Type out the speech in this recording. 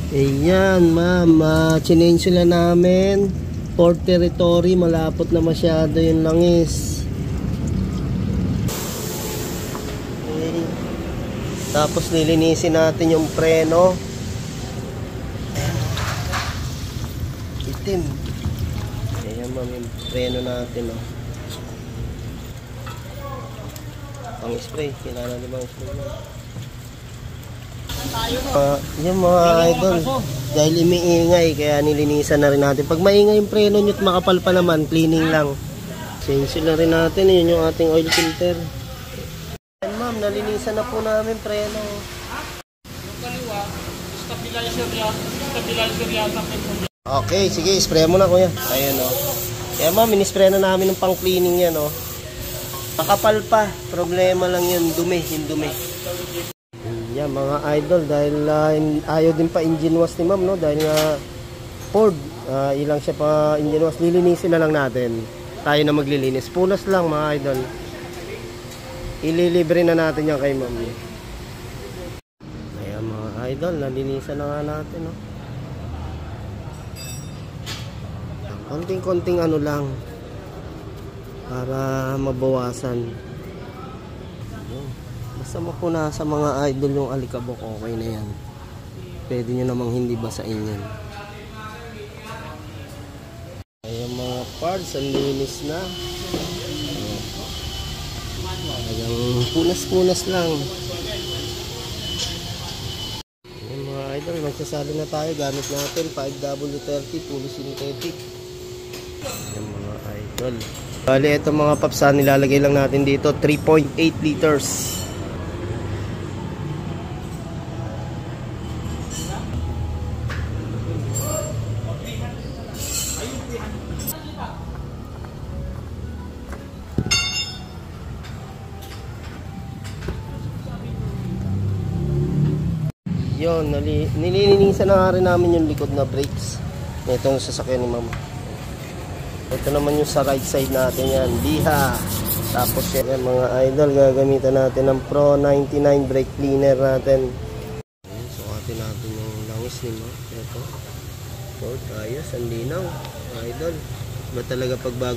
Ayan, ma'am. Chinange sila namin. Port territory. Malapot na masyado yung langis. Okay. Tapos nilinisin natin yung preno. Itim. Ayan, ma'am. Yung preno natin, oh. Ang spray. Kailangan din bang spray mo? Yung mga idol, dahil imiingay kaya nilinisan na rin natin. Pag maingay yung preno nyo at makapal pa naman, cleaning lang. Change na rin natin, yun yung ating oil filter. Ayan ma'am, nalinisan na po namin preno. Yung kaliwa, stabilizer yata. Okay, sige, spray mo na kuya. Ayan o. Kaya ma'am, inispray na namin ng pang cleaning yan o. Makapal pa, problema lang yun, dumi, yung dumi. Yan mga idol, dahil ayaw din pa engine wash ni ma'am, no? Dahil nga Ford, ilang siya pa engine wash, lilinisin na lang natin. Tayo na maglilinis, punas lang mga idol. Ililibre na natin yan kay ma'am. Ayan mga idol, nalinisan na nga natin, no? Konting-konting ano lang para mabawasan. Basta mapuna sa mga idol yung alikabok, okay na yan. Pwede nyo namang hindi basain yan. Ayan mga parts, ang linis na. Ayan, punas-punas lang. Ayan mga idol, magsasali na tayo. Gamit natin 5W30 fully synthetic. Ayan mga idol. Bali, ito mga papsa, nilalagay lang natin dito 3.8 liters. Yun, nililinisan na nga rin namin yung likod na brakes. Itong sasakyan ni mama. Ito naman yung sa right side natin yan, liha. Tapos yan mga idol, gagamitan natin ng Pro 99 brake cleaner natin. Sukatin natin yung langis ni mama. Ito, Ford, ayos, ang linaw. Idol, ba talaga pag bago